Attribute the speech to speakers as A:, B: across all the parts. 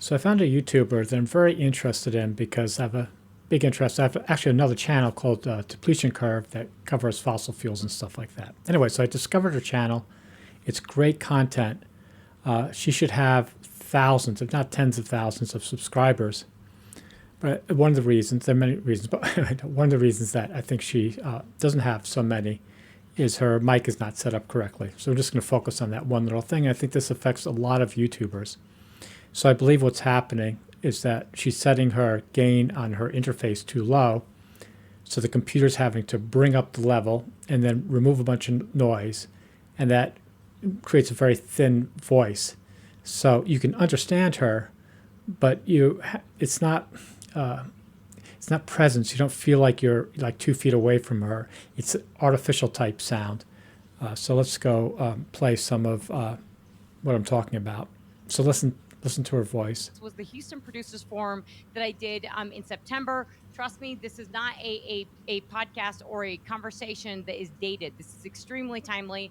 A: So I found a YouTuber that I'm very interested in because I have a big interest. I have actually another channel called Depletion Curve that covers fossil fuels and stuff like that. Anyway, so I discovered her channel. It's great content. She should have thousands, if not tens of thousands of subscribers. But one of the reasons, there are many reasons, but one of the reasons that I think she doesn't have so many is her mic is not set up correctly. So we're just going to focus on that one little thing. I think this affects a lot of YouTubers. So I believe what's happening is that she's setting her gain on her interface too low. So the computer's having to bring up the level and then remove a bunch of noise. And that creates a very thin voice. So you can understand her, but it's not presence. You don't feel like you're like 2 feet away from her. It's an artificial type sound. So let's go play some of what I'm talking about. So listen to her voice.
B: This was the Houston Producers Forum that I did in September. Trust me, this is not a podcast or a conversation that is dated. This is extremely timely.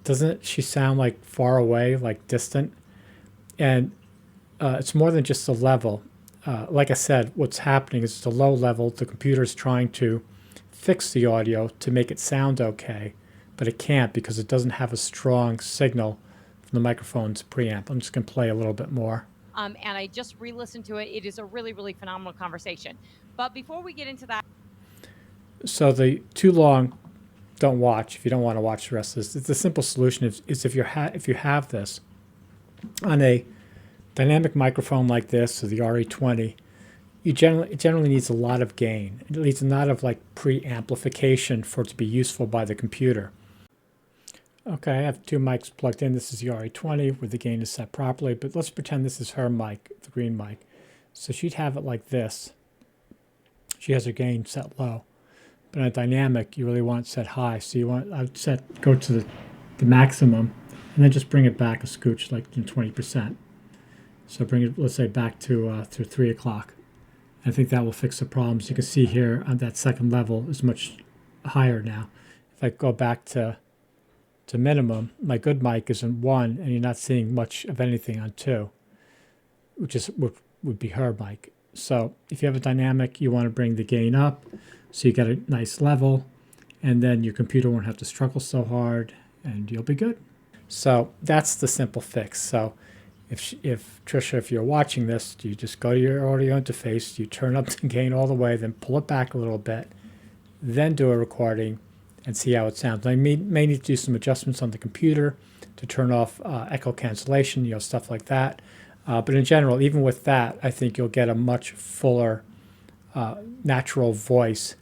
A: Doesn't she sound like far away, like distant? And it's more than just the level. Like I said, what's happening is it's a low level. The computer's trying to fix the audio to make it sound okay, but it can't because it doesn't have a strong signal from the microphone's preamp. I'm just going to play a little bit more.
B: And I just re-listened to it. It is a really, really phenomenal conversation. But before we get into that.
A: So the too long, don't watch if you don't want to watch the rest of this. It's a simple solution is if you have this on a dynamic microphone like this, or the RE20, it generally needs a lot of gain. It needs a lot of like pre-amplification for it to be useful by the computer. Okay, I have 2 mics plugged in. This is the RE20 where the gain is set properly, but let's pretend this is her mic, the green mic. So she'd have it like this. She has her gain set low. But in a dynamic, you really want it set high. So I'd go to the maximum and then just bring it back a scooch, like 20%. So bring it, let's say, back to 3 o'clock. I think that will fix the problems. You can see here on that second level is much higher now. If I go back to minimum, my good mic is in 1, and you're not seeing much of anything on 2, which would be her mic. So if you have a dynamic, you want to bring the gain up so you get a nice level, and then your computer won't have to struggle so hard, and you'll be good. So that's the simple fix. So if Trisha, if you're watching this, you just go to your audio interface, you turn up the gain all the way, then pull it back a little bit, then do a recording and see how it sounds. I may need to do some adjustments on the computer to turn off echo cancellation, stuff like that. But in general, even with that, I think you'll get a much fuller, natural voice,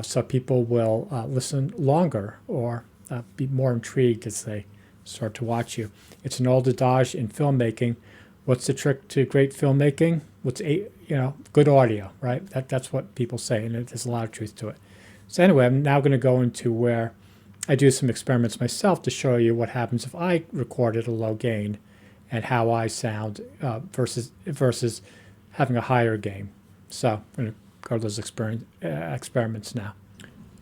A: so people will listen longer or be more intrigued as they start to watch you. It's an old adage in filmmaking. What's the trick to great filmmaking? Good audio, right? That's what people say, and there's a lot of truth to it. So anyway, I'm now going to go into where I do some experiments myself to show you what happens if I recorded a low gain and how I sound versus having a higher gain. So I'm going to go to those experiments now.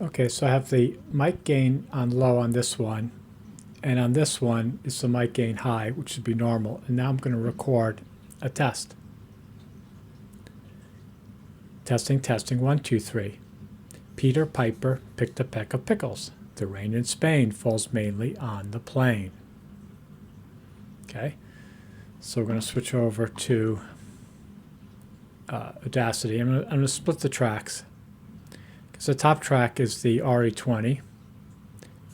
A: Okay, so I have the mic gain on low on this one, and on this one is the mic gain high, which should be normal. And now I'm going to record a test. Testing, 1, 2, 3. Peter Piper picked a peck of pickles. The rain in Spain falls mainly on the plain. Okay, so we're going to switch over to Audacity. I'm going to split the tracks. Because the top track is the RE20,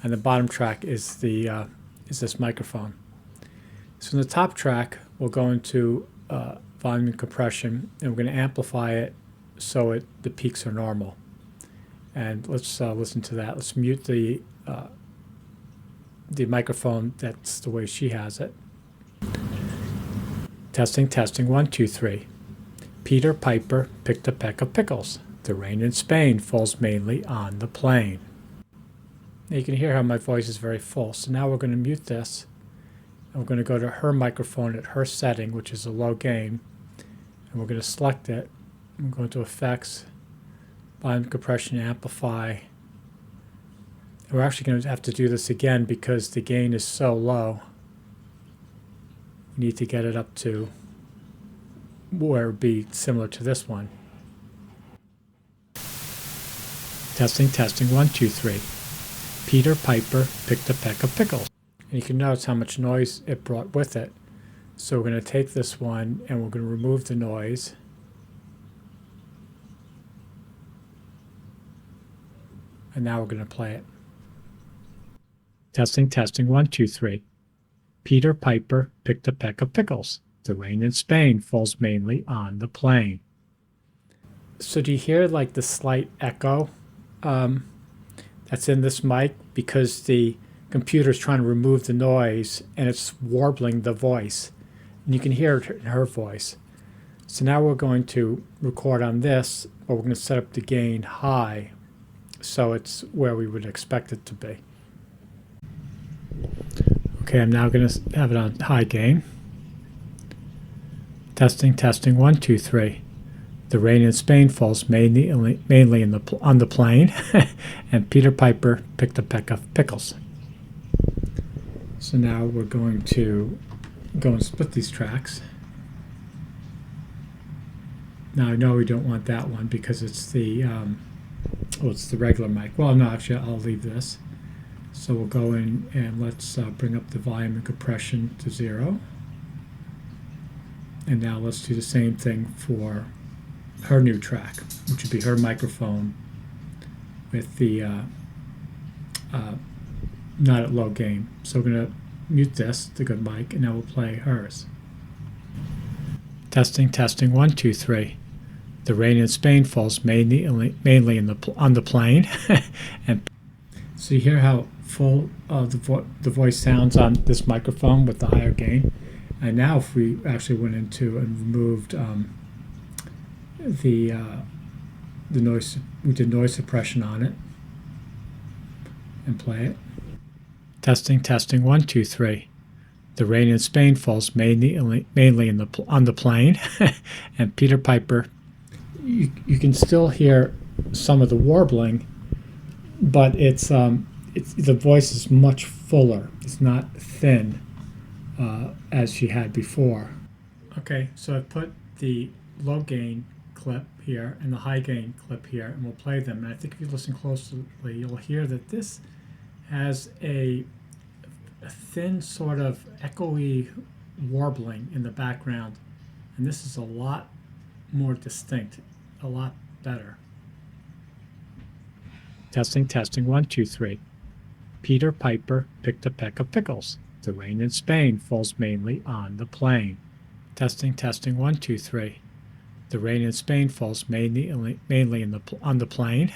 A: and the bottom track is this microphone. So in the top track, we'll go into volume and compression, and we're going to amplify it so the peaks are normal. And let's listen to that. Let's mute the microphone. That's the way she has it. Testing, 1, 2, 3. Peter Piper picked a peck of pickles. The rain in Spain falls mainly on the plain. Now you can hear how my voice is very full. So now we're going to mute this. And we're going to go to her microphone at her setting, which is a low gain. And we're going to select it. I'm going to Effects, Volume Compression, Amplify. And we're actually going to have to do this again because the gain is so low. We need to get it up to where it would be similar to this one. Testing, testing, 1, 2, 3. Peter Piper picked a peck of pickles. And you can notice how much noise it brought with it. So we're going to take this one and we're going to remove the noise. And now we're going to play it. Testing, testing, 1, 2, 3. Peter Piper picked a peck of pickles. The rain in Spain falls mainly on the plain. So do you hear like the slight echo that's in this mic? Because the computer's trying to remove the noise and it's warbling the voice. And you can hear it in her voice. So now we're going to record on this, but we're going to set up the gain high so it's where we would expect it to be. Okay, I'm now going to have it on high gain. Testing, testing, 1, 2, 3. The rain in Spain falls mainly on the plain, and Peter Piper picked a peck of pickles. So now we're going to go and split these tracks. Now I know we don't want that one because it's the it's the regular mic. Well, no, actually I'll leave this. So we'll go in and let's bring up the volume and compression to 0. And now let's do the same thing for her new track, which would be her microphone with the not at low gain. So we're going to mute this, the good mic, and now we'll play hers. Testing, testing, 1, 2, 3. The rain in Spain falls mainly on the plain, and so you hear how full the voice sounds on this microphone with the higher gain. And now if we actually went into and removed the noise, we did noise suppression on it and play it. Testing, testing, 1, 2, 3. The rain in Spain falls mainly on the plain, and Peter Piper. You can still hear some of the warbling, but it's the voice is much fuller. It's not thin as she had before. Okay, so I've put the low gain clip here and the high gain clip here, and we'll play them. And I think if you listen closely, you'll hear that this has a thin sort of echoey warbling in the background, and this is a lot more distinct, a lot better. Testing, testing, 1, 2, 3. Peter Piper picked a peck of pickles. The rain in Spain falls mainly on the plain. Testing, testing, 1, 2, 3. The rain in Spain falls mainly on the plain,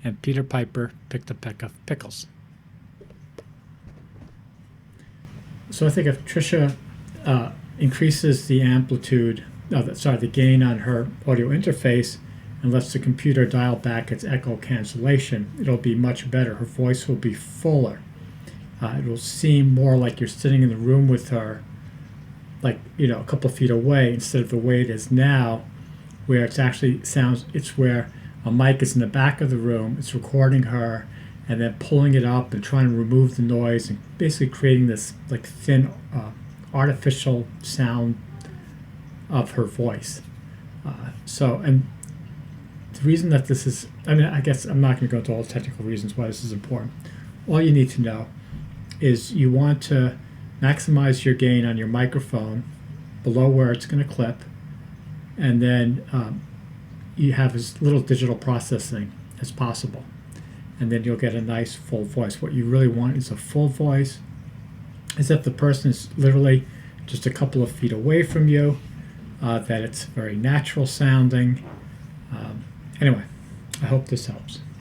A: and Peter Piper picked a peck of pickles. So I think if Tricia increases the amplitude, the gain on her audio interface and lets the computer dial back its echo cancellation, it'll be much better. Her voice will be fuller. It will seem more like you're sitting in the room with her, like, a couple of feet away, instead of the way it is now, where it's actually it's where a mic is in the back of the room, it's recording her, and then pulling it up and trying to remove the noise and basically creating this like thin artificial sound of her voice. And the reason that this is, I guess I'm not going to go into all the technical reasons why this is important. All you need to know is you want to maximize your gain on your microphone below where it's going to clip, and then you have as little digital processing as possible, and then you'll get a nice full voice. What you really want is a full voice, as if the person is literally just a couple of feet away from you, that it's very natural sounding. Anyway, I hope this helps.